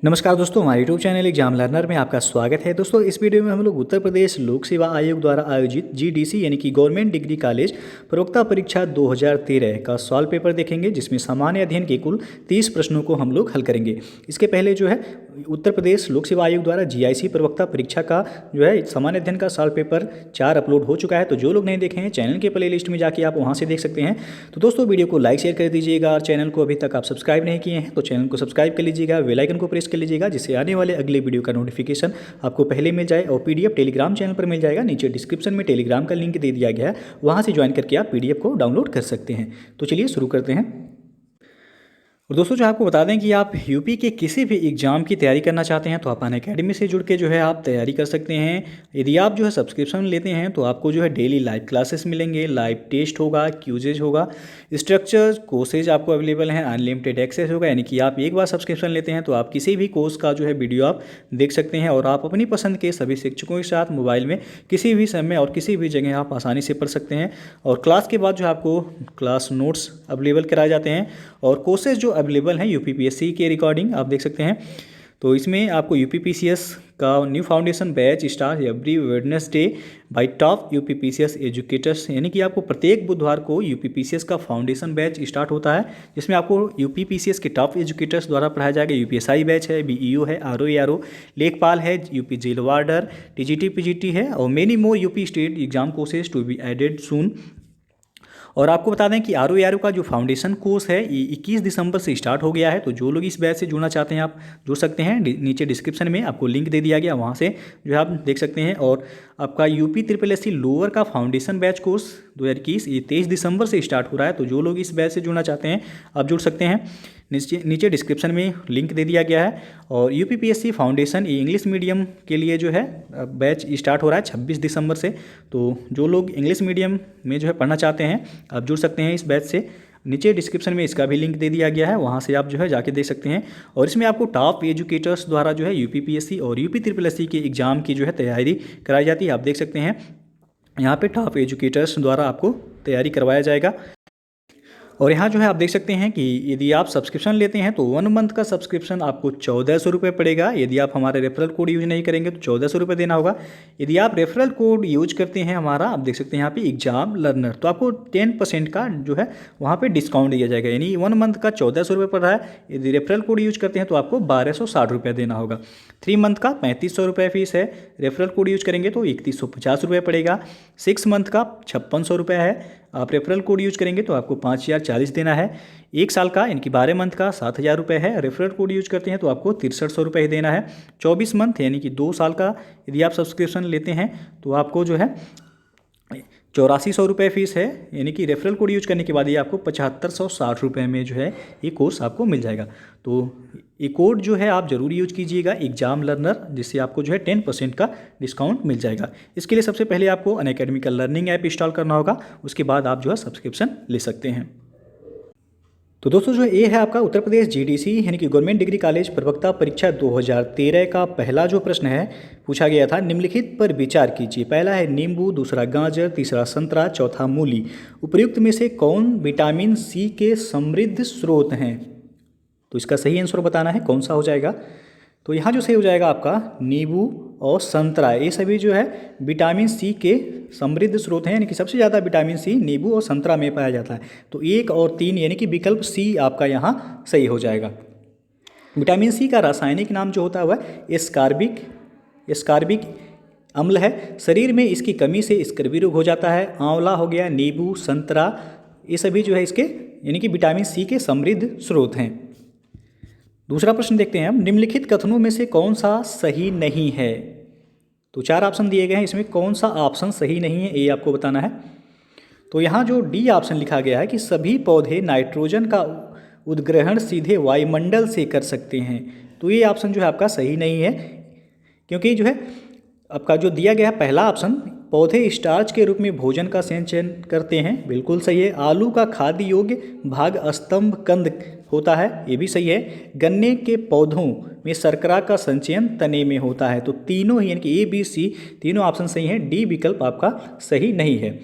नमस्कार दोस्तों, हमारे यूट्यूब चैनल एग्जाम लर्नर में आपका स्वागत है। दोस्तों, इस वीडियो में हम लोग उत्तर प्रदेश लोक सेवा आयोग द्वारा आयोजित जीडीसी यानी कि गवर्नमेंट डिग्री कॉलेज प्रवक्ता परीक्षा 2013 का सॉल्व पेपर देखेंगे, जिसमें सामान्य अध्ययन के कुल 30 प्रश्नों को हम लोग हल करेंगे। इसके पहले जो है उत्तर प्रदेश लोक सेवा आयोग द्वारा जीआईसी प्रवक्ता परीक्षा का जो है सामान्य अध्ययन का सॉल्व पेपर 4 अपलोड हो चुका है। तो जो लोग नहीं देखे हैं, चैनल के प्ले लिस्ट में जाके आप वहाँ से देख सकते हैं। तो दोस्तों, वीडियो को लाइक शेयर कर दीजिएगा और चैनल को अभी तक आप सब्सक्राइब नहीं किए हैं तो चैनल को सब्सक्राइब कर लीजिएगा, बेल आइकन को प्रेस कर लीजिएगा, जिससे आने वाले अगले वीडियो का नोटिफिकेशन आपको पहले मिल जाए। और पीडीएफ टेलीग्राम चैनल पर मिल जाएगा। नीचे डिस्क्रिप्शन में टेलीग्राम का लिंक दे दिया गया है, वहाँ से ज्वाइन करके आप पीडीएफ को डाउनलोड कर सकते हैं। तो चलिए शुरू करते हैं। और दोस्तों, जो आपको बता दें कि आप यूपी के किसी भी एग्ज़ाम की तैयारी करना चाहते हैं तो आप अनअकैडमी से जुड़ के जो है आप तैयारी कर सकते हैं। यदि आप जो है सब्सक्रिप्शन लेते हैं तो आपको जो है डेली लाइव क्लासेस मिलेंगे, लाइव टेस्ट होगा, क्यूजेज होगा, स्ट्रक्चर कोर्सेज आपको अवेलेबल हैं, अनलिमिटेड एक्सेस होगा। यानी कि आप एक बार सब्सक्रिप्शन लेते हैं तो आप किसी भी कोर्स का जो है वीडियो आप देख सकते हैं और आप अपनी पसंद के सभी शिक्षकों के साथ मोबाइल में किसी भी समय और किसी भी जगह आप आसानी से पढ़ सकते हैं। और क्लास के बाद जो आपको क्लास नोट्स अवेलेबल कराए जाते हैं और कोर्सेज जो अवेलेबल हैं यूपीपीएससी के रिकॉर्डिंग आप देख सकते हैं। तो इसमें आपको यूपीपीसीएस का new foundation batch start every Wednesday bye top UPPCS educators, यानी कि आपको प्रत्येक बुधवार को यूपीपीसीएस का फाउंडेशन बैच स्टार्ट होता है, जिसमें आपको यूपीपीसीएस के टॉप एजुकेटर्स द्वारा पढ़ाया जाएगा। यूपीएसआई बैच है, बीईओ है, आरओ लेखपाल है, UP jail warder, TGT PGT है और many more UP state exam courses to be added soon. और आपको बता दें कि आरओ का जो फाउंडेशन कोर्स है ये 21 दिसंबर से स्टार्ट हो गया है। तो जो लोग इस बैच से जुड़ना चाहते हैं आप जुड़ सकते हैं। नीचे डिस्क्रिप्शन में आपको लिंक दे दिया गया, वहाँ से जो है आप देख सकते हैं। और आपका यूपी SSSC लोअर का फाउंडेशन बैच कोर्स 2021 ये 23 दिसंबर से स्टार्ट हो रहा है। तो जो लोग इस बैच से जुड़ना चाहते हैं आप जुड़ सकते हैं। नीचे डिस्क्रिप्शन में लिंक दे दिया गया है। और यूपीपीएससी फाउंडेशन ये इंग्लिश मीडियम के लिए जो है बैच स्टार्ट हो रहा है 26 दिसंबर से। तो जो लोग इंग्लिश मीडियम में जो है पढ़ना चाहते हैं आप जुड़ सकते हैं इस बैच से। नीचे डिस्क्रिप्शन में इसका भी लिंक दे दिया गया है, वहाँ से आप जो है जाके देख सकते हैं। और इसमें आपको टॉप एजुकेटर्स द्वारा जो है यूपीपीएससी और यूपी SSSC के एग्ज़ाम की जो है तैयारी कराई जाती है। आप देख सकते हैं यहाँ पे टॉप एजुकेटर्स द्वारा आपको तैयारी करवाया जाएगा। और यहाँ जो है आप देख सकते हैं कि यदि आप सब्सक्रिप्शन लेते हैं तो 1 मंथ का सब्सक्रिप्शन आपको 1400 रुपये पड़ेगा। यदि आप हमारे रेफरल कोड यूज नहीं करेंगे तो 1400 रुपये देना होगा। यदि आप रेफरल कोड यूज करते हैं हमारा, आप देख सकते हैं यहाँ पे एग्जाम लर्नर, तो आपको 10% का जो है वहाँ पे डिस्काउंट दिया जाएगा। यानी 1 मंथ का 1400 रुपये पड़ रहा है। यदि रेफरल कोड यूज करते हैं तो आपको 1260 रुपये देना होगा। 3 मंथ का 3500 रुपये फीस है। रेफरल कोड यूज करेंगे तो 3150 रुपये पड़ेगा। 6 मंथ का 5600 रुपये है। आप रेफरल कोड यूज करेंगे तो आपको 5040 देना है। 1 साल का यानी कि 12 मंथ का 7000 रुपये है। रेफरल कोड यूज करते हैं तो आपको 6300 रुपये ही देना है। 24 मंथ यानी कि 2 साल का यदि आप सब्सक्रिप्शन लेते हैं तो आपको जो है 8400 रुपये फीस है। यानी कि रेफरल कोड यूज करने के बाद ये आपको 7560 रुपये में जो है ये कोर्स आपको मिल जाएगा। तो ये कोड जो है आप ज़रूर यूज कीजिएगा, एग्जाम लर्नर, जिससे आपको जो है 10% का डिस्काउंट मिल जाएगा। इसके लिए सबसे पहले आपको अनअकैडमी का लर्निंग ऐप इंस्टॉल करना होगा, उसके बाद आप जो है सब्सक्रिप्शन ले सकते हैं। तो दोस्तों, जो ये है आपका उत्तर प्रदेश जीडीसी यानी कि गवर्नमेंट डिग्री कॉलेज प्रवक्ता परीक्षा 2013 का पहला जो प्रश्न है पूछा गया था, निम्नलिखित पर विचार कीजिए। पहला है नींबू, दूसरा गाजर, तीसरा संतरा, चौथा मूली। उपर्युक्त में से कौन विटामिन सी के समृद्ध स्रोत हैं? तो इसका सही आंसर बताना है, कौन सा हो जाएगा। तो यहाँ जो सही हो जाएगा आपका नींबू और संतरा, ये सभी जो है विटामिन सी के समृद्ध स्रोत हैं। यानी कि सबसे ज़्यादा विटामिन सी नींबू और संतरा में पाया जाता है। तो 1 और 3 यानी कि विकल्प सी आपका यहाँ सही हो जाएगा। विटामिन सी का रासायनिक नाम जो होता है वह एस्कॉर्बिक अम्ल है। शरीर में इसकी कमी से स्कर्वी रोग हो जाता है। आंवला हो गया, नींबू, संतरा, ये सभी जो है इसके यानी कि विटामिन सी के समृद्ध स्रोत हैं। दूसरा प्रश्न देखते हैं हम, निम्नलिखित कथनों में से कौन सा सही नहीं है? तो 4 ऑप्शन दिए गए हैं, इसमें कौन सा ऑप्शन सही नहीं है ये आपको बताना है। तो यहाँ जो डी ऑप्शन लिखा गया है कि सभी पौधे नाइट्रोजन का उद्ग्रहण सीधे वायुमंडल से कर सकते हैं, तो ये ऑप्शन जो है आपका सही नहीं है। क्योंकि जो है आपका जो दिया गया है पहला ऑप्शन, पौधे स्टार्च के रूप में भोजन का सेचन करते हैं, बिल्कुल सही है। आलू का खाद्य योग्य भाग स्तंभ कंद होता है, ये भी सही है। गन्ने के पौधों में शर्करा का संचयन तने में होता है। तो तीनों ही यानी कि A, B, C तीनों ऑप्शन सही हैं। डी विकल्प आपका सही नहीं है।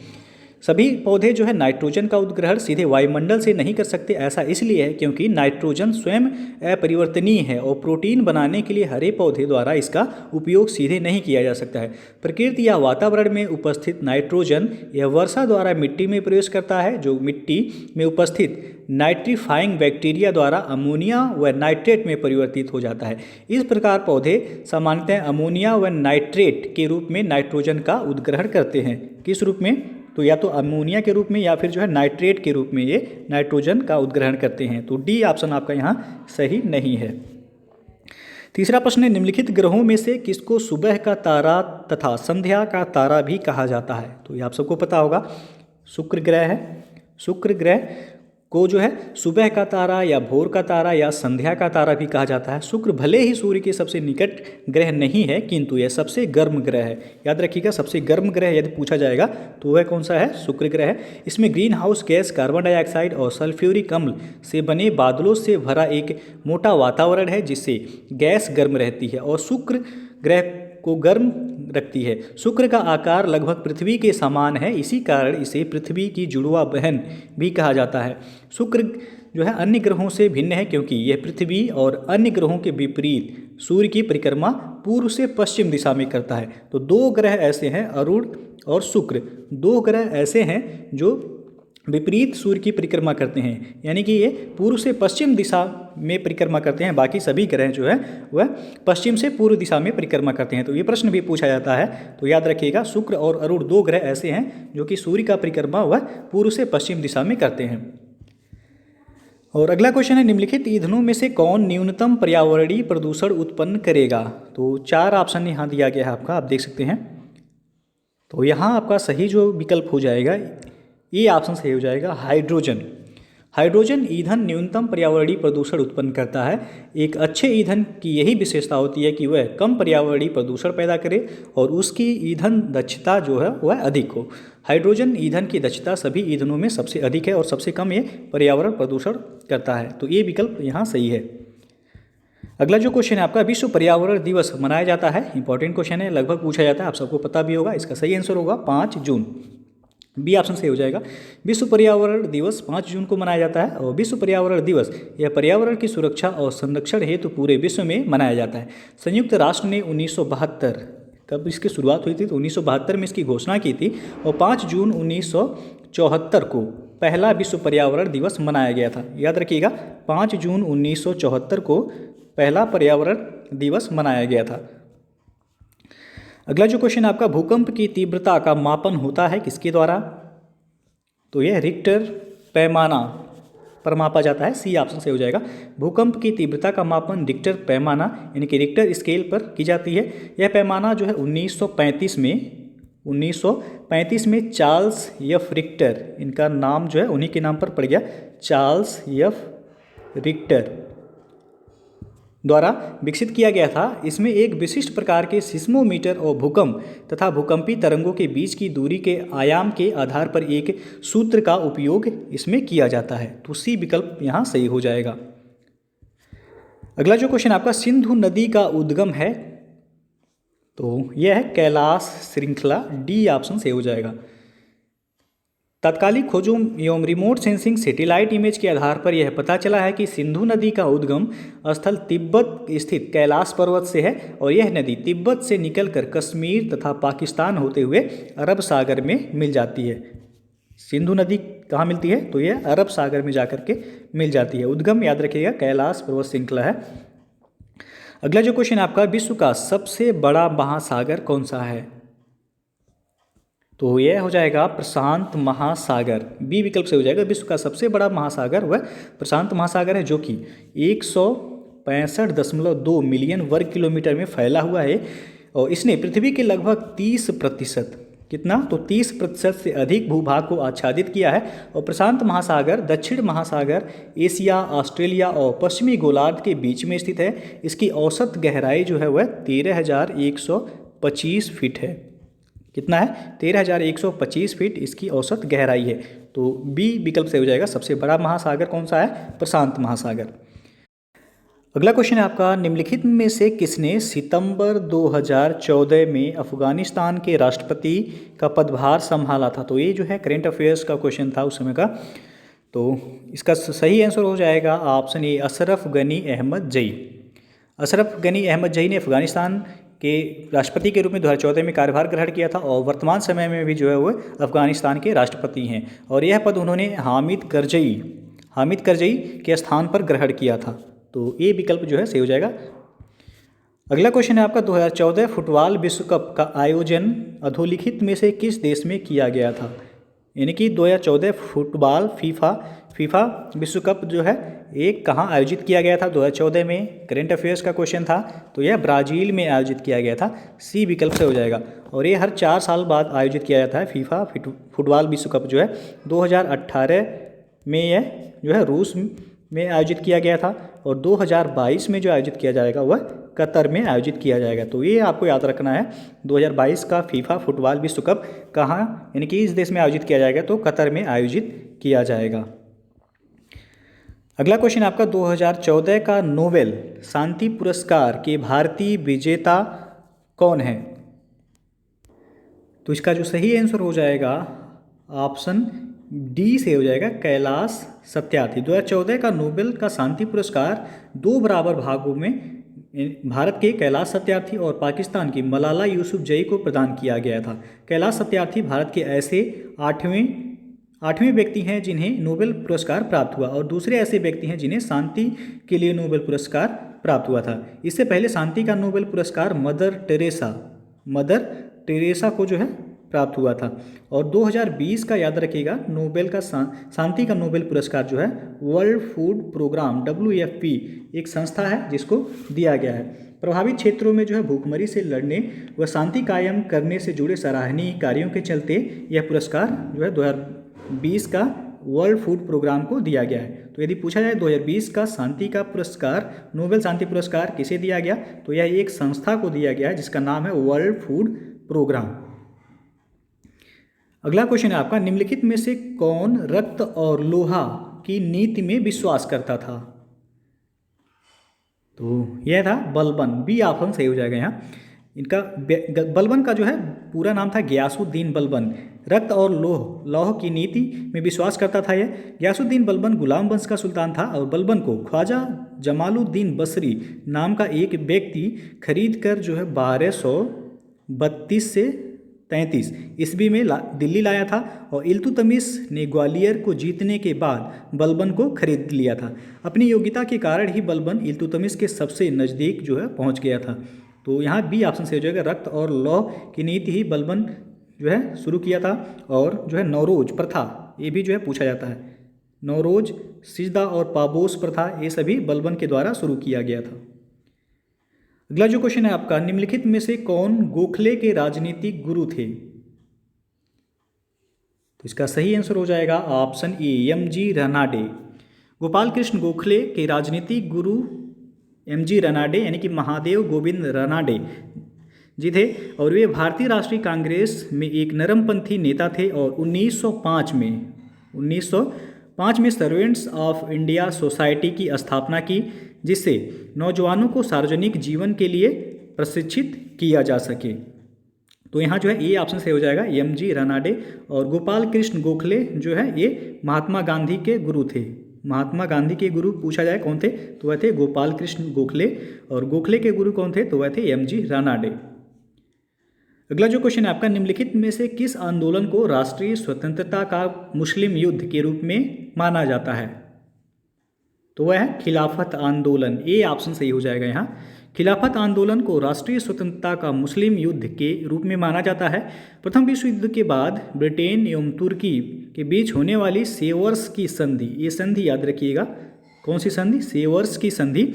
सभी पौधे जो है नाइट्रोजन का उद्ग्रहण सीधे वायुमंडल से नहीं कर सकते। ऐसा इसलिए है क्योंकि नाइट्रोजन स्वयं अपरिवर्तनीय है और प्रोटीन बनाने के लिए हरे पौधे द्वारा इसका उपयोग सीधे नहीं किया जा सकता है। प्रकृति या वातावरण में उपस्थित नाइट्रोजन यह वर्षा द्वारा मिट्टी में प्रवेश करता है, जो मिट्टी में उपस्थित नाइट्रीफाइंग बैक्टीरिया द्वारा अमोनिया व नाइट्रेट में परिवर्तित हो जाता है। इस प्रकार पौधे सामान्यतः अमोनिया व नाइट्रेट के रूप में नाइट्रोजन का उद्ग्रहण करते हैं। किस रूप में? तो या तो अमोनिया के रूप में या फिर जो है नाइट्रेट के रूप में ये नाइट्रोजन का उद्ग्रहण करते हैं। तो डी ऑप्शन आपका यहाँ सही नहीं है। तीसरा प्रश्न है, निम्नलिखित ग्रहों में से किसको सुबह का तारा तथा संध्या का तारा भी कहा जाता है? तो ये आप सबको पता होगा, शुक्र ग्रह है। शुक्र ग्रह को जो है सुबह का तारा या भोर का तारा या संध्या का तारा भी कहा जाता है। शुक्र भले ही सूर्य के सबसे निकट ग्रह नहीं है, किंतु यह सबसे गर्म ग्रह है। याद रखिएगा, सबसे गर्म ग्रह यदि पूछा जाएगा तो वह कौन सा है? शुक्र ग्रह है। इसमें green house gas, carbon dioxide और सल्फ्यूरिक अम्ल से बने बादलों से भरा एक मोटा वातावरण है, जिससे गैस गर्म रहती है और शुक्र ग्रह को गर्म रखती है। शुक्र का आकार लगभग पृथ्वी के समान है, इसी कारण इसे पृथ्वी की जुड़वा बहन भी कहा जाता है। शुक्र जो है अन्य ग्रहों से भिन्न है क्योंकि यह पृथ्वी और अन्य ग्रहों के विपरीत सूर्य की परिक्रमा पूर्व से पश्चिम दिशा में करता है। तो दो ग्रह ऐसे हैं, अरुण और शुक्र, दो ग्रह ऐसे हैं जो विपरीत सूर्य की परिक्रमा करते हैं, यानी कि ये पूर्व से पश्चिम दिशा में परिक्रमा करते हैं। बाकी सभी ग्रह जो है वह पश्चिम से पूर्व दिशा में परिक्रमा करते हैं। तो ये प्रश्न भी पूछा जाता है, तो याद रखिएगा, शुक्र और अरुण दो ग्रह ऐसे हैं जो कि सूर्य का परिक्रमा वह पूर्व से पश्चिम दिशा में करते हैं। और अगला क्वेश्चन है, निम्नलिखित ईंधनों में से कौन न्यूनतम पर्यावरणीय प्रदूषण उत्पन्न करेगा? तो 4 ऑप्शन यहाँ दिया गया है आपका, आप देख सकते हैं। तो यहाँ आपका सही जो विकल्प हो जाएगा, ये ऑप्शन सही हो जाएगा, हाइड्रोजन। हाइड्रोजन ईंधन न्यूनतम पर्यावरणीय प्रदूषण उत्पन्न करता है। एक अच्छे ईंधन की यही विशेषता होती है कि वह कम पर्यावरणीय प्रदूषण पैदा करे और उसकी ईंधन दक्षता जो है वह अधिक हो। हाइड्रोजन ईंधन की दक्षता सभी ईंधनों में सबसे अधिक है और सबसे कम ये पर्यावरण प्रदूषण करता है। तो ये विकल्प यहाँ सही है। अगला जो क्वेश्चन है आपका, विश्व पर्यावरण दिवस मनाया जाता है। इंपॉर्टेंट क्वेश्चन है, लगभग पूछा जाता है, आप सबको पता भी होगा। इसका सही आंसर होगा 5 जून। बी ऑप्शन सही हो जाएगा। विश्व पर्यावरण दिवस 5 जून को मनाया जाता है और विश्व पर्यावरण दिवस यह पर्यावरण की सुरक्षा और संरक्षण हेतु पूरे विश्व में मनाया जाता है। संयुक्त राष्ट्र ने 1972, कब इसकी शुरुआत हुई थी? तो 1972 में इसकी घोषणा की थी और 5 जून 1974 को पहला विश्व पर्यावरण दिवस मनाया गया था। याद रखिएगा, 5 जून 1974 को पहला पर्यावरण दिवस मनाया गया था। अगला जो क्वेश्चन आपका, भूकंप की तीव्रता का मापन होता है किसके द्वारा? तो यह रिक्टर पैमाना पर मापा जाता है। सी ऑप्शन से हो जाएगा। भूकंप की तीव्रता का मापन रिक्टर पैमाना यानी कि रिक्टर स्केल पर की जाती है। यह पैमाना जो है 1935 में चार्ल्स एफ रिक्टर, इनका नाम जो है उन्हीं के नाम पर पड़ गया, चार्ल्स एफ रिक्टर द्वारा विकसित किया गया था। इसमें एक विशिष्ट प्रकार के सिस्मोमीटर और भूकंप तथा भूकंपी तरंगों के बीच की दूरी के आयाम के आधार पर एक सूत्र का उपयोग इसमें किया जाता है। तो सी विकल्प यहाँ सही हो जाएगा। अगला जो क्वेश्चन आपका, सिंधु नदी का उद्गम है, तो यह है कैलाश श्रृंखला। डी ऑप्शन सही हो जाएगा। तात्कालिक खोजों एवं रिमोट सेंसिंग सैटेलाइट इमेज के आधार पर यह पता चला है कि सिंधु नदी का उद्गम स्थल तिब्बत स्थित कैलाश पर्वत से है और यह नदी तिब्बत से निकलकर कश्मीर तथा पाकिस्तान होते हुए अरब सागर में मिल जाती है। सिंधु नदी कहाँ मिलती है? तो यह अरब सागर में जाकर के मिल जाती है। उद्गम याद रखिएगा कैलाश पर्वत श्रृंखला है। अगला जो क्वेश्चन आपका, विश्व का सबसे बड़ा महासागर कौन सा है? तो यह हो जाएगा प्रशांत महासागर। बी विकल्प से हो जाएगा। विश्व का सबसे बड़ा महासागर वह प्रशांत महासागर है, जो कि 165.2 मिलियन वर्ग किलोमीटर में फैला हुआ है और इसने पृथ्वी के लगभग 30%, कितना? तो 30% से अधिक भूभाग को आच्छादित किया है। और प्रशांत महासागर दक्षिण महासागर, एशिया, ऑस्ट्रेलिया और पश्चिमी गोलार्ध के बीच में स्थित है। इसकी औसत गहराई जो है वह 13,125 फीट है। कितना है? 13,125 फीट इसकी औसत गहराई है। तो बी विकल्प से हो जाएगा। सबसे बड़ा महासागर कौन सा है? प्रशांत महासागर। अगला क्वेश्चन है आपका, निम्नलिखित में से किसने सितंबर 2014 में अफगानिस्तान के राष्ट्रपति का पदभार संभाला था? तो ये जो है करेंट अफेयर्स का क्वेश्चन था उस समय का। तो इसका सही आंसर हो जाएगा ऑप्शन ए, अशरफ गनी अहमद जई। अशरफ गनी अहमद जई ने अफगानिस्तान के राष्ट्रपति के रूप में 2014 में कार्यभार ग्रहण किया था और वर्तमान समय में भी जो है वो अफगानिस्तान के राष्ट्रपति हैं और यह पद उन्होंने हामिद करजई के स्थान पर ग्रहण किया था। तो ये विकल्प जो है सही हो जाएगा। अगला क्वेश्चन है आपका, 2014 फुटबॉल विश्व कप का आयोजन अधोलिखित में से किस देश में किया गया था? यानी कि 2014 फुटबॉल फीफा विश्व कप जो है एक कहाँ आयोजित किया गया था 2014 में? करेंट अफेयर्स का क्वेश्चन था। तो यह ब्राज़ील में आयोजित किया गया था। सी विकल्प से हो जाएगा। और ये हर 4 साल बाद आयोजित किया जाता है। फीफा फुटबॉल विश्व कप जो है 2018 में यह जो है रूस में आयोजित किया गया था और 2022 में जो आयोजित किया जाएगा वह कतर में आयोजित किया जाएगा। तो ये आपको याद रखना है, 2022 का फीफा फुटबॉल विश्व कप कहाँ यानी कि इस देश में आयोजित किया जाएगा, तो कतर में आयोजित किया जाएगा। अगला क्वेश्चन आपका, 2014 का नोबेल शांति पुरस्कार के भारतीय विजेता कौन है? तो इसका जो सही आंसर हो जाएगा ऑप्शन डी से हो जाएगा, कैलाश सत्यार्थी। 2014 का नोबेल का शांति पुरस्कार 2 बराबर भागों में भारत के कैलाश सत्यार्थी और पाकिस्तान की मलाला यूसुफजई को प्रदान किया गया था। कैलाश सत्यार्थी भारत के ऐसे आठवें व्यक्ति हैं जिन्हें नोबेल पुरस्कार प्राप्त हुआ और दूसरे ऐसे व्यक्ति हैं जिन्हें शांति के लिए नोबेल पुरस्कार प्राप्त हुआ था। इससे पहले शांति का नोबेल पुरस्कार मदर टेरेसा को जो है प्राप्त हुआ था। और 2020 का याद रखिएगा, नोबेल का शांति का नोबेल पुरस्कार जो है वर्ल्ड फूड प्रोग्राम WFP एक संस्था है जिसको दिया गया है। प्रभावित क्षेत्रों में जो है भूखमरी से लड़ने व शांति कायम करने से जुड़े सराहनीय कार्यों के चलते यह पुरस्कार जो है 2020 का वर्ल्ड फूड प्रोग्राम को दिया गया है। तो यदि पूछा जाए 2020 का शांति का पुरस्कार, नोबेल शांति पुरस्कार किसे दिया गया, तो यह एक संस्था को दिया गया है जिसका नाम है वर्ल्ड फूड प्रोग्राम। अगला क्वेश्चन है आपका, निम्नलिखित में से कौन रक्त और लोहा की नीति में विश्वास करता था? तो यह था बलबन। बी ऑप्शन सही हो जाएगा यहाँ। इनका बलबन का जो है पूरा नाम था गयासुद्दीन बलबन। रक्त और लौह की नीति में विश्वास करता था यह। गयासुद्दीन बलबन गुलाम वंश का सुल्तान था और बलबन को ख्वाजा जमालुद्दीन बसरी नाम का एक व्यक्ति खरीद कर जो है 1232 से 33 ईस्वी में दिल्ली लाया था और इल्तुतमिश ने ग्वालियर को जीतने के बाद बलबन को खरीद लिया था। अपनी योग्यता के कारण ही बलबन इल्तुतमिश के सबसे नज़दीक जो है पहुंच गया था। तो यहाँ बी ऑप्शन से हो जाएगा, रक्त और लौह की नीति ही बलबन जो है शुरू किया था। और जो है नौरोज प्रथा, ये भी जो है पूछा जाता है। नौरोज, सिजदा और पाबोस प्रथा, ये सभी बलबन के द्वारा शुरू किया गया था। अगला जो क्वेश्चन है आपका, निम्नलिखित में से कौन गोखले के राजनीतिक गुरु थे? तो इसका सही आंसर हो जाएगा option A, MG Ranade. Gopal Krishna Gokhale के राजनीतिक गुरु MG रनाडे यानी कि महादेव गोविंद रनाडे जी थे और वे भारतीय राष्ट्रीय कांग्रेस में एक नरमपंथी नेता थे और 1905 में सर्वेंट्स ऑफ इंडिया सोसाइटी की स्थापना की, जिससे नौजवानों को सार्वजनिक जीवन के लिए प्रशिक्षित किया जा सके। तो यहाँ जो है ए ऑप्शन से हो जाएगा, MG रनाडे। और गोपाल कृष्ण गोखले जो है ये महात्मा गांधी के गुरु थे। महात्मा गांधी के गुरु पूछा जाए कौन थे, तो वह थे गोपाल कृष्ण गोखले। और गोखले के गुरु कौन थे, तो वह थे MG रनाडे। अगला जो क्वेश्चन है आपका, निम्नलिखित में से किस आंदोलन को राष्ट्रीय स्वतंत्रता का मुस्लिम युद्ध के रूप में माना जाता है? तो वह है खिलाफत आंदोलन। ए ऑप्शन सही हो जाएगा यहाँ। खिलाफत आंदोलन को राष्ट्रीय स्वतंत्रता का मुस्लिम युद्ध के रूप में माना जाता है। प्रथम विश्व युद्ध के बाद ब्रिटेन एवं तुर्की के बीच होने वाली सेवर्स की संधि, ये संधि याद रखिएगा, कौन सी संधि? सेवर्स की संधि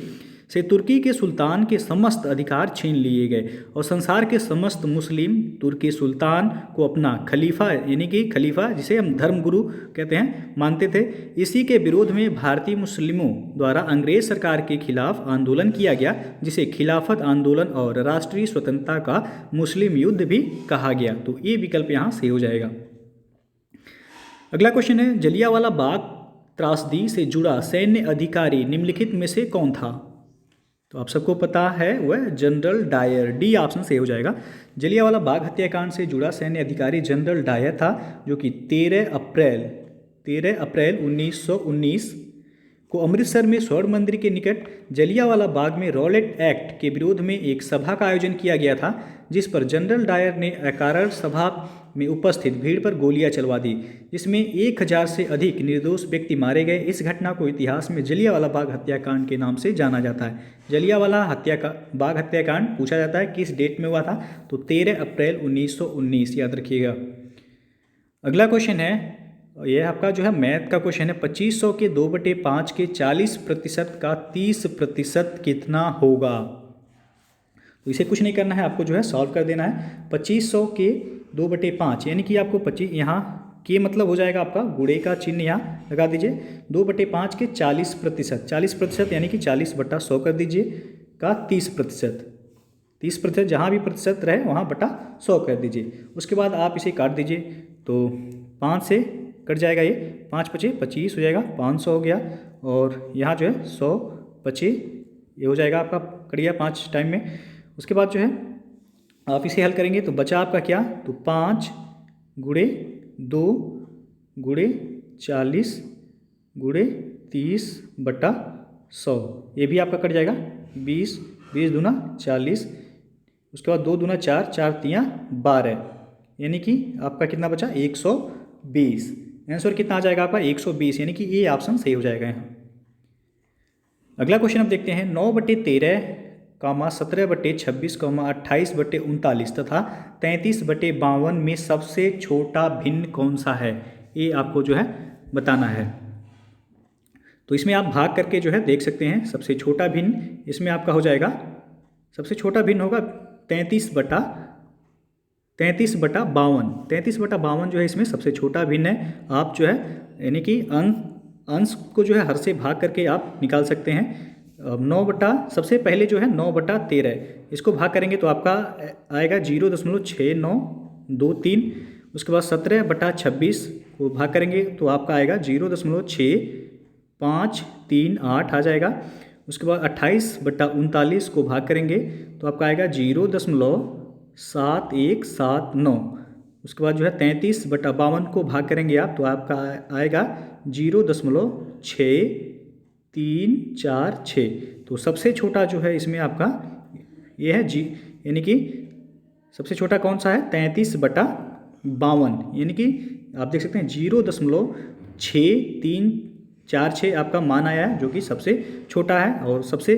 से तुर्की के सुल्तान के समस्त अधिकार छीन लिए गए और संसार के समस्त मुस्लिम तुर्की सुल्तान को अपना खलीफा यानी कि खलीफा जिसे हम धर्मगुरु कहते हैं मानते थे। इसी के विरोध में भारतीय मुस्लिमों द्वारा अंग्रेज सरकार के खिलाफ आंदोलन किया गया, जिसे खिलाफत आंदोलन और राष्ट्रीय स्वतंत्रता का मुस्लिम युद्ध भी कहा गया। तो ये विकल्प यहाँ सही हो जाएगा। अगला क्वेश्चन है, जलियांवाला बाग त्रासदी से जुड़ा सैन्य अधिकारी निम्नलिखित में से कौन था? तो आप सबको पता है वह जनरल डायर, डी ऑप्शन सही हो जाएगा। जलियांवाला बाग हत्याकांड से जुड़ा सैन्य अधिकारी जनरल डायर था, जो कि 13 अप्रैल 1919 को अमृतसर में स्वर्ण मंदिर के निकट जलियांवाला बाग में रॉलेट एक्ट के विरोध में एक सभा का आयोजन किया गया था, जिस पर जनरल डायर ने अकारण सभा में उपस्थित भीड़ पर गोलियां चलवा दी, जिसमें 1000 से अधिक निर्दोष व्यक्ति मारे गए। इस घटना को इतिहास में जलियांवाला बाग हत्याकांड के नाम से जाना जाता है। जलियांवाला बाग हत्याकांड पूछा जाता है किस डेट में हुआ था, तो 13 अप्रैल 1919, याद रखिएगा। अगला क्वेश्चन है, यह आपका जो है मैथ का क्वेश्चन है। 2500 के 2/5 के 40% का 30% कितना होगा? तो इसे कुछ नहीं करना है, आपको जो है सॉल्व कर देना है। 2500 के 2/5 यानी कि आपको 25 यहाँ के मतलब हो जाएगा आपका गुणे का चिन्ह यहाँ लगा दीजिए। 2/5 के 40%, 40% यानी कि 40/100 कर दीजिए का 30%, 30% जहाँ भी प्रतिशत रहे वहाँ बटा 100 कर दीजिए। उसके बाद आप इसे काट दीजिए, तो 5 से कट जाएगा, ये 5 × 5 = 25 हो जाएगा, 500 हो गया। और यहाँ जो है 100 × 25 ये हो जाएगा आपका, कट गया 5 टाइम में। उसके बाद जो है आप इसे हल करेंगे तो बचा आपका क्या, तो 5 × 2 × 40 × 30/100, ये भी आपका कट जाएगा। 20 20 दूना 40, उसके बाद 2 दूना 4, 4 तियाँ 12, यानी कि आपका कितना बचा, 120। आंसर कितना आ जाएगा आपका, 120, यानी कि ये ऑप्शन सही हो जाएगा यहाँ। अगला क्वेश्चन आप देखते हैं। 9/13, 17/26, 28/39 तथा 33/52 में सबसे छोटा भिन्न कौन सा है, ये आपको जो है बताना है। तो इसमें आप भाग करके जो है देख सकते हैं। सबसे छोटा भिन्न इसमें आपका हो जाएगा, सबसे छोटा भिन्न होगा 33/52। 33/52 जो है इसमें सबसे छोटा भिन्न है। आप जो है यानी कि अंश को जो है हर से भाग करके आप निकाल सकते हैं। 9 सबसे पहले जो है 9/13, इसको भाग करेंगे तो आपका आएगा 0.6923। उसके बाद 17/26 को भाग करेंगे तो आपका आएगा 0.6538 आ जाएगा। उसके बाद 28/39 को भाग करेंगे तो आपका आएगा 0.7179। उसके बाद जो है 33/52 को भाग करेंगे आप तो आपका आएगा 0.6346। तो सबसे छोटा जो है इसमें आपका ये है यानी कि सबसे छोटा कौन सा है, 33/52, यानी कि आप देख सकते हैं 0.6346 आपका मान आया है, जो कि सबसे छोटा है। और सबसे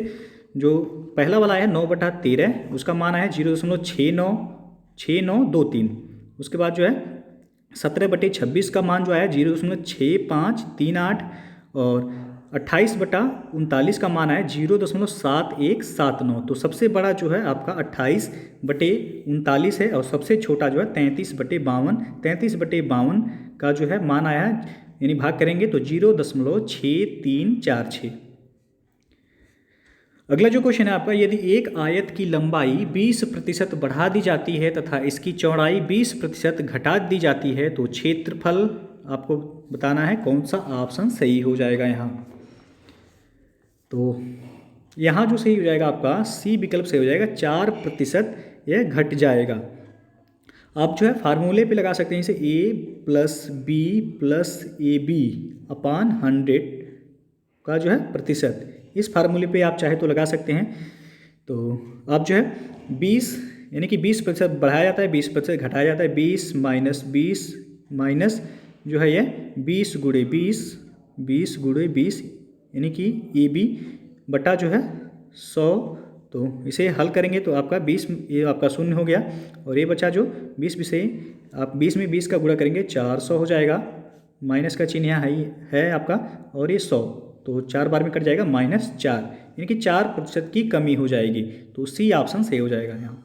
जो पहला वाला है 9/13, उसका मान आया है 0.6923। उसके बाद जो है 17/26 का मान जो आया 0.6538 और 28/39 का मान आया 0.7179। तो सबसे बड़ा जो है आपका 28/39 है और सबसे छोटा जो है 33/52। 33/52 का जो है मान आया है, यानी भाग करेंगे तो 0.6346। अगला जो क्वेश्चन है आपका, यदि एक आयत की लंबाई 20% बढ़ा दी जाती है तथा इसकी चौड़ाई 20% घटा दी जाती है तो क्षेत्रफल आपको बताना है कौन सा ऑप्शन सही हो जाएगा यहाँ। तो यहाँ जो सही हो जाएगा आपका सी विकल्प सही हो जाएगा, 4% यह घट जाएगा। आप जो है फार्मूले पे लगा सकते हैं इसे, a+b+ab/100 का जो है प्रतिशत, इस फार्मूले पे आप चाहे तो लगा सकते हैं। तो आप जो है 20 यानी कि 20% बढ़ाया जाता है, 20% घटाया जाता है, 20 - 20 माइनस जो है ये 20 × 20 × 20 यानी कि AB/, जो है 100। तो इसे हल करेंगे तो आपका 20, ये आपका 0 हो गया और ये बचा जो 20 से आप 20 में 20 का गुणा करेंगे 400 हो जाएगा, माइनस का चिन्ह यहाँ है आपका, और ये 100, तो 4 बार में कट जाएगा -4, यानी कि 4% की कमी हो जाएगी। तो सी ऑप्शन सही हो जाएगा यहाँ।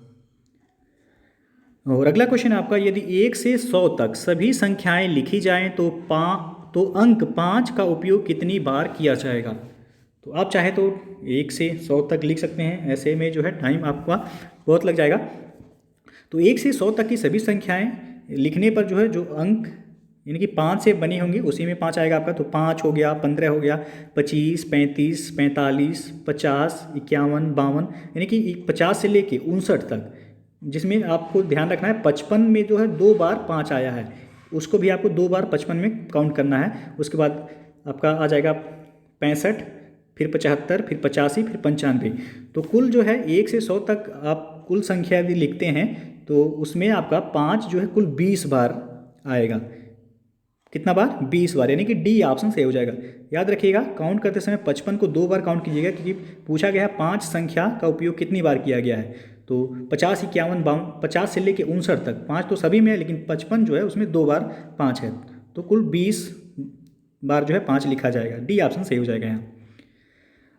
और अगला क्वेश्चन है आपका, यदि 1 से 100 तक सभी संख्याएं लिखी जाएं तो अंक 5 का उपयोग कितनी बार किया जाएगा। तो आप चाहे तो 1 से 100 तक लिख सकते हैं, ऐसे में जो है टाइम आपका बहुत लग जाएगा। तो 1 से 100 तक की सभी संख्याएं लिखने पर जो है जो अंक यानी कि 5 से बनी होंगी, उसी में 5 आएगा आपका। तो 5 हो गया, 15 हो गया, 25, 35, 45, 50, 51, 52, यानी कि 50 से लेके 59 तक, जिसमें आपको ध्यान रखना है 55 में जो है 2 बार 5 आया है, उसको भी आपको 2 बार 55 में काउंट करना है। उसके बाद आपका आ जाएगा 65, फिर 75, फिर 85, फिर 95। तो कुल जो है 1 से 100 तक आप कुल संख्या यदि लिखते हैं तो उसमें आपका 5 जो है कुल 20 बार आएगा। कितना बार? 20 बार, यानी कि डी ऑप्शन सही हो जाएगा। याद रखिएगा, काउंट करते समय 55 को 2 बार काउंट कीजिएगा, क्योंकि पूछा गया है 5 संख्या का उपयोग कितनी बार किया गया है। तो 50, 51, 52, 50 से लेके 59 तक 5 तो सभी में है, लेकिन 55 जो है उसमें 2 बार 5 है, तो कुल 20 बार जो है 5 लिखा जाएगा। डी ऑप्शन सही हो जाएगा यहाँ।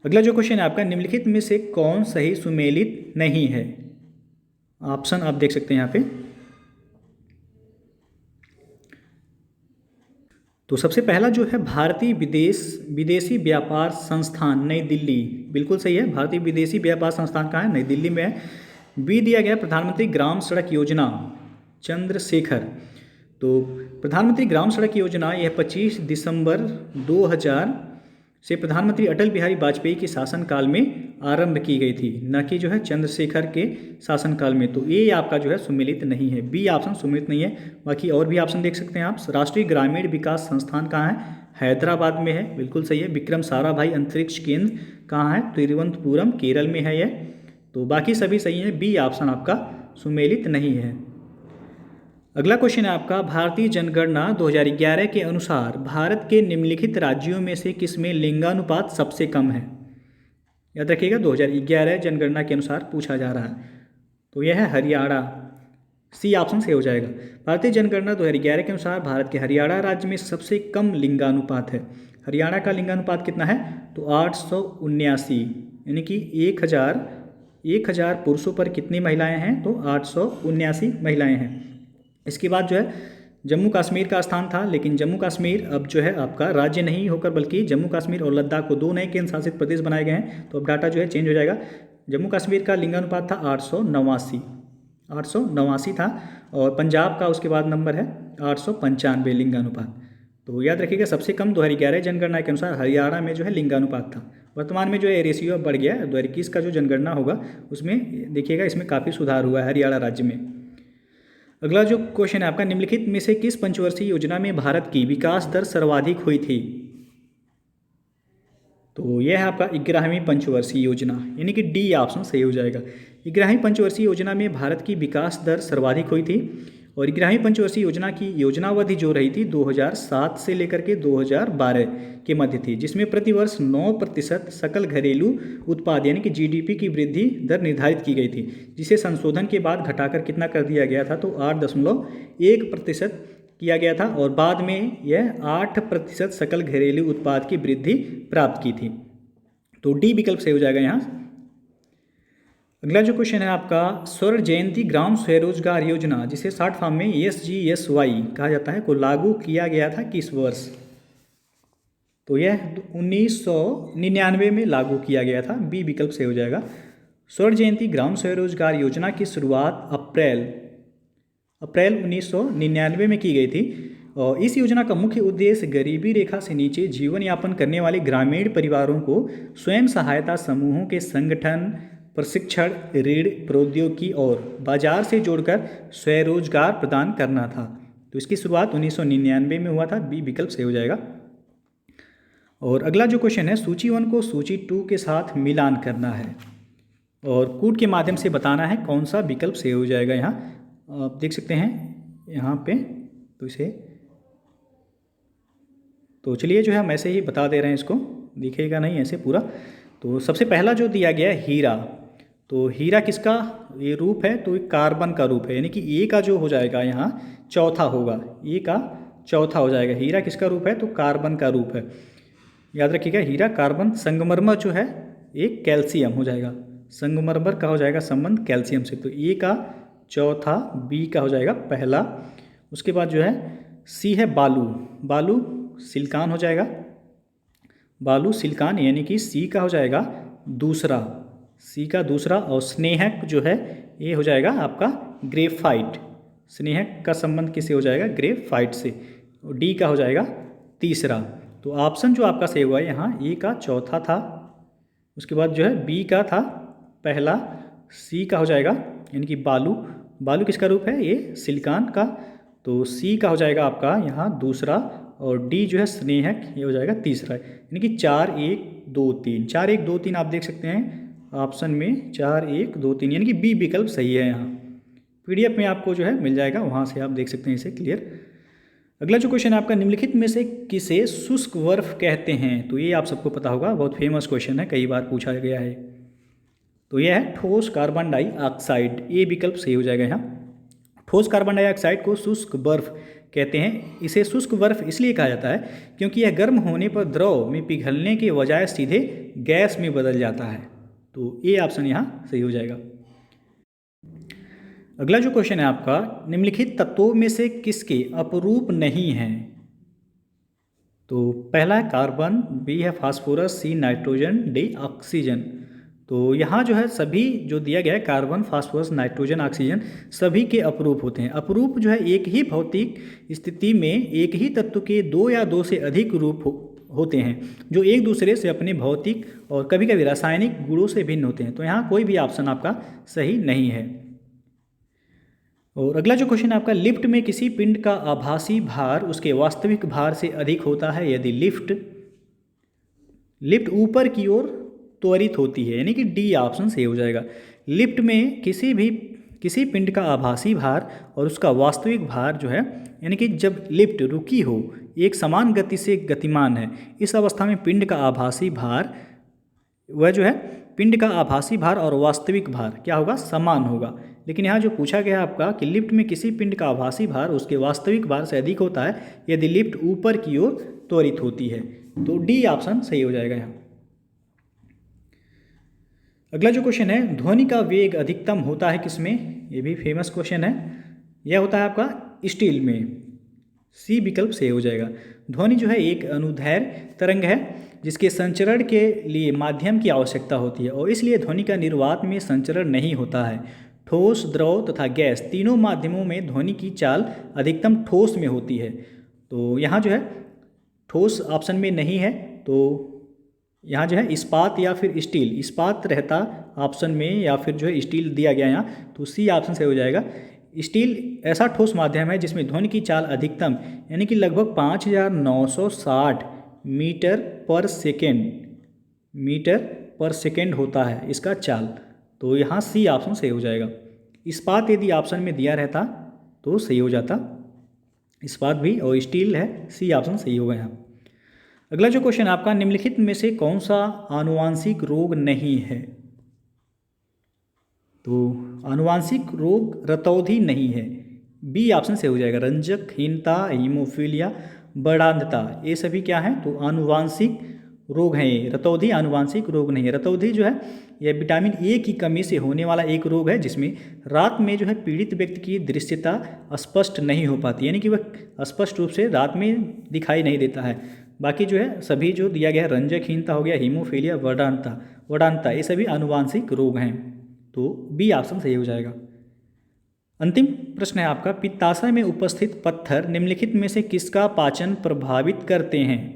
अगला जो क्वेश्चन है आपका, निम्नलिखित में से कौन सही सुमेलित नहीं है? ऑप्शन आप देख सकते हैं यहाँ पे। तो सबसे पहला जो है भारतीय विदेशी व्यापार संस्थान नई दिल्ली, बिल्कुल सही है। भारतीय विदेशी व्यापार संस्थान कहाँ है? नई दिल्ली में है। बी दिया गया प्रधानमंत्री ग्राम सड़क योजना, चंद्रशेखर। तो प्रधानमंत्री ग्राम सड़क योजना यह 25 दिसंबर 2000 से प्रधानमंत्री अटल बिहारी वाजपेयी के शासनकाल में आरंभ की गई थी, न कि जो है चंद्रशेखर के शासनकाल में। तो ये आपका जो है सुमेलित नहीं है, बी ऑप्शन सुमेलित नहीं है। बाकी और भी ऑप्शन देख सकते हैं आप। राष्ट्रीय ग्रामीण विकास संस्थान कहाँ है? हैदराबाद में है, बिल्कुल सही है। विक्रम साराभाई अंतरिक्ष केंद्र कहाँ है? तिरुवनंतपुरम, केरल में है यह। तो बाकी सभी सही है, बी ऑप्शन आपका सुमेलित नहीं है। अगला क्वेश्चन है आपका, भारतीय जनगणना 2011 के अनुसार भारत के निम्नलिखित राज्यों में से किसमें लिंगानुपात सबसे कम है? याद रखिएगा, 2011 जनगणना के अनुसार पूछा जा रहा है। तो यह है हरियाणा, सी ऑप्शन से हो जाएगा। भारतीय जनगणना 2011 के अनुसार भारत के हरियाणा राज्य में सबसे कम लिंगानुपात है। हरियाणा का लिंगानुपात कितना है? तो 879, यानी कि 1000 पुरुषों पर कितनी महिलाएं हैं? तो 879 महिलाएं हैं। इसके बाद जो है जम्मू कश्मीर का स्थान था, लेकिन जम्मू कश्मीर अब जो है आपका राज्य नहीं होकर बल्कि जम्मू कश्मीर और लद्दाख को 2 नए केंद्र शासित प्रदेश बनाए गए हैं। तो अब डाटा जो है चेंज हो जाएगा। जम्मू कश्मीर का लिंगानुपात था 889 था, और पंजाब का उसके बाद नंबर है 895 लिंगानुपात। तो याद रखिएगा, सबसे कम 2011 जनगणना के अनुसार हरियाणा में जो है लिंगानुपात था। वर्तमान में जो है रेशियो बढ़ गया है। 2021 का जो जनगणना होगा उसमें देखिएगा इसमें काफ़ी सुधार हुआ है हरियाणा राज्य में। अगला जो क्वेश्चन है आपका, निम्नलिखित में से किस पंचवर्षीय योजना में भारत की विकास दर सर्वाधिक हुई थी? तो यह है आपका 11वीं पंचवर्षीय योजना, यानी कि डी ऑप्शन सही हो जाएगा। 11वीं पंचवर्षीय योजना में भारत की विकास दर सर्वाधिक हुई थी, और 11वीं पंचवर्षीय योजना की योजनावधि जो रही थी 2007 से लेकर के 2012 के मध्य थी, जिसमें प्रतिवर्ष 9% सकल घरेलू उत्पाद यानी कि जीडीपी की वृद्धि दर निर्धारित की गई थी, जिसे संशोधन के बाद घटाकर कितना कर दिया गया था? तो 8.1% किया गया था, और बाद में यह 8% सकल घरेलू उत्पाद की वृद्धि प्राप्त की थी। तो डी विकल्प सही हो जाएगा यहाँ। अगला जो क्वेश्चन है आपका, स्वर्ण जयंती ग्राम स्वरोजगार योजना, जिसे शॉर्ट फॉर्म में SGSY कहा जाता है, को लागू किया गया था किस वर्ष? तो यह 1999 में लागू किया गया था, बी विकल्प से हो जाएगा। स्वर्ण जयंती ग्राम स्वरोजगार योजना की शुरुआत अप्रैल 1999 में की गई थी, और इस योजना का मुख्य उद्देश्य गरीबी रेखा से नीचे जीवन यापन करने वाले ग्रामीण परिवारों को स्वयं सहायता समूहों के संगठन, प्रशिक्षण, ऋण, प्रौद्योगिकी और बाजार से जोड़कर स्वरोजगार प्रदान करना था। तो इसकी शुरुआत 1999 में हुआ था, बी विकल्प सही हो जाएगा। और अगला जो क्वेश्चन है, सूची 1 को सूची 2 के साथ मिलान करना है और कूट के माध्यम से बताना है कौन सा विकल्प सही हो जाएगा। यहाँ आप देख सकते हैं यहाँ पे, तो इसे तो चलिए जो है हम ऐसे ही बता दे रहे हैं, इसको दिखेगा नहीं ऐसे पूरा। तो सबसे पहला जो दिया गया है हीरा, तो हीरा किसका ये रूप है? तो कार्बन का रूप है, यानी कि ए का जो हो जाएगा यहाँ चौथा होगा, ए का चौथा हो जाएगा। हीरा किसका रूप है? तो कार्बन का रूप है, याद रखिएगा हीरा कार्बन। संगमरमर जो है एक कैल्शियम हो जाएगा, संगमरमर का हो जाएगा संबंध कैल्शियम से, तो ए का चौथा, बी का हो जाएगा पहला। उसके बाद जो है सी है बालू, बालू सिलिकॉन हो जाएगा, बालू सिलिकॉन, यानी कि सी का हो जाएगा दूसरा, सी का दूसरा। और स्नेहक जो है ये हो जाएगा आपका ग्रेफाइट, स्नेहक का संबंध किससे हो जाएगा? ग्रेफाइट से, डी का हो जाएगा तीसरा। तो ऑप्शन जो आपका सही हुआ है यहाँ ए का चौथा था, उसके बाद जो है बी का था पहला, सी का हो जाएगा यानी कि बालू, बालू किसका रूप है, ये सिलिकॉन का, तो सी का हो जाएगा आपका यहाँ दूसरा, और डी जो है स्नेहक, ये हो जाएगा तीसरा, यानी कि 4 1 2 3, 4 1 2 3 आप देख सकते हैं ऑप्शन में 4 1 2 3, यानी कि बी विकल्प सही है। यहाँ पीडीएफ में आपको जो है मिल जाएगा, वहाँ से आप देख सकते हैं इसे क्लियर। अगला जो क्वेश्चन है आपका, निम्नलिखित में से किसे शुष्क बर्फ कहते हैं, तो ये आप सबको पता होगा, बहुत फेमस क्वेश्चन है, कई बार पूछा गया है। तो यह है ठोस कार्बन डाइऑक्साइड, ये विकल्प सही हो जाएगा यहाँ। ठोस कार्बन डाइऑक्साइड को शुष्क बर्फ कहते हैं। इसे शुष्क बर्फ इसलिए कहा जाता है क्योंकि यह गर्म होने पर द्रव में पिघलने के बजाय सीधे गैस में बदल जाता है। तो ये ऑप्शन यहाँ सही हो जाएगा। अगला जो क्वेश्चन है आपका, निम्नलिखित तत्वों में से किसके अपरूप नहीं हैं, तो पहला है कार्बन, बी है phosphorus, C nitrogen, D oxygen. तो यहाँ जो है सभी जो दिया गया है कार्बन, फास्फोरस, नाइट्रोजन, ऑक्सीजन सभी के अपरूप होते हैं। अपरूप जो है एक ही भौतिक स्थिति में एक ही तत्व के 2 या 2 से अधिक रूप होते हैं जो एक दूसरे से अपने भौतिक और कभी कभी रासायनिक गुणों से भिन्न होते हैं। तो यहाँ कोई भी ऑप्शन आपका सही नहीं है। और अगला जो क्वेश्चन है आपका, लिफ्ट में किसी पिंड का आभासी भार उसके वास्तविक भार से अधिक होता है यदि लिफ्ट ऊपर की ओर त्वरित होती है, यानी कि डी ऑप्शन सही हो जाएगा। लिफ्ट में किसी पिंड का आभासी भार और उसका वास्तविक भार जो है, यानी कि जब लिफ्ट रुकी हो, एक समान गति से गतिमान है, इस अवस्था में पिंड का आभासी भार वह जो है पिंड का आभासी भार और वास्तविक भार क्या होगा, समान होगा। लेकिन यहाँ जो पूछा गया आपका कि लिफ्ट में किसी पिंड का आभासी भार उसके वास्तविक भार से अधिक होता है यदि लिफ्ट ऊपर की ओर त्वरित होती है, तो डी ऑप्शन सही हो जाएगा यहाँ। अगला जो क्वेश्चन है, ध्वनि का वेग अधिकतम होता है किसमें, ये भी फेमस क्वेश्चन है, यह होता है आपका स्टील में, सी विकल्प सही हो जाएगा। ध्वनि जो है एक अनुदैर्घ्य तरंग है जिसके संचरण के लिए माध्यम की आवश्यकता होती है और इसलिए ध्वनि का निर्वात में संचरण नहीं होता है। ठोस, द्रव तथा गैस तीनों माध्यमों में ध्वनि की चाल अधिकतम ठोस में होती है। तो यहाँ जो है ठोस ऑप्शन में नहीं है, तो यहाँ जो है इस्पात या फिर स्टील, इस्पात रहता ऑप्शन में या फिर जो है स्टील दिया गया यहाँ, तो सी ऑप्शन से हो जाएगा। स्टील ऐसा ठोस माध्यम है जिसमें ध्वनि की चाल अधिकतम यानी कि लगभग 5960 मीटर पर सेकेंड होता है इसका चाल, तो यहाँ सी ऑप्शन सही हो जाएगा। इस्पात यदि ऑप्शन में दिया रहता तो सही हो जाता, इस्पात भी, और स्टील है, सी ऑप्शन सही होगा यहाँ। अगला जो क्वेश्चन आपका, निम्नलिखित में से कौन सा आनुवांशिक रोग नहीं है, तो आनुवांशिक रोग रतौंधी नहीं है, बी ऑप्शन से हो जाएगा। रंजकहीनता, हीमोफीलिया, बर्डांधता, ये सभी क्या हैं, तो आनुवांशिक रोग हैं ये, रतौंधी आनुवांशिक रोग नहीं है। रतौंधी जो है यह विटामिन ए की कमी से होने वाला एक रोग है जिसमें रात में जो है पीड़ित व्यक्ति की दृश्यता स्पष्ट नहीं हो पाती, यानी कि वह स्पष्ट रूप से रात में दिखाई नहीं देता है। बाकी जो है सभी जो दिया गया है, रंजकहीनता हो गया, हीमोफीलिया, वर्डांधता, ये सभी आनुवांशिक रोग हैं, तो बी ऑप्शन सही हो जाएगा। अंतिम प्रश्न है आपका, पित्ताशय में उपस्थित पत्थर निम्नलिखित में से किसका पाचन प्रभावित करते हैं,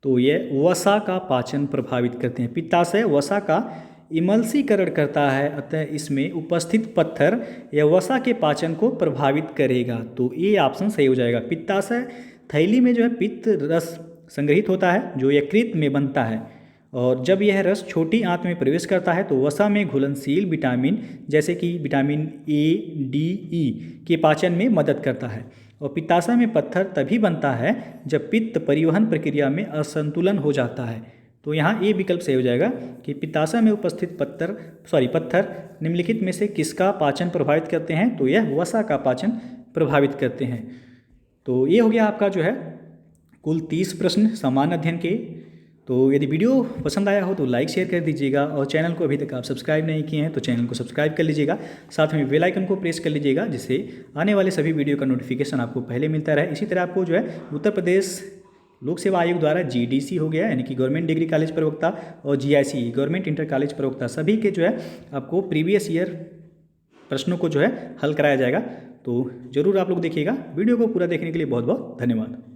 तो ये वसा का पाचन प्रभावित करते हैं। पित्ताशय वसा का इमल्सीकरण करता है, अतः इसमें उपस्थित पत्थर या वसा के पाचन को प्रभावित करेगा, तो ये ऑप्शन सही हो जाएगा। पित्ताशय थैली में जो है पित्त रस संग्रहित होता है जो यकृत में बनता है, और जब यह रस छोटी आंत में प्रवेश करता है तो वसा में घुलनशील विटामिन जैसे कि विटामिन ए, डी, ई के पाचन में मदद करता है। और पित्ताशय में पत्थर तभी बनता है जब पित्त परिवहन प्रक्रिया में असंतुलन हो जाता है, तो यहाँ ए विकल्प सही हो जाएगा कि पित्ताशय में उपस्थित पत्थर निम्नलिखित में से किसका पाचन प्रभावित करते हैं, तो यह वसा का पाचन प्रभावित करते हैं। तो ये हो गया आपका जो है कुल 30 प्रश्न सामान्य अध्ययन के। तो यदि वीडियो पसंद आया हो तो लाइक शेयर कर दीजिएगा, और चैनल को अभी तक आप सब्सक्राइब नहीं किए हैं तो चैनल को सब्सक्राइब कर लीजिएगा, साथ में बेल आइकन को प्रेस कर लीजिएगा जिससे आने वाले सभी वीडियो का नोटिफिकेशन आपको पहले मिलता रहे। इसी तरह आपको जो है उत्तर प्रदेश लोक सेवा आयोग द्वारा GDC हो गया यानी कि गवर्नमेंट डिग्री कॉलेज प्रवक्ता, और GIC गवर्नमेंट इंटर कॉलेज प्रवक्ता, सभी के जो है आपको प्रीवियस ईयर प्रश्नों को जो है हल कराया जाएगा। तो ज़रूर आप लोग देखिएगा। वीडियो को पूरा देखने के लिए बहुत बहुत धन्यवाद।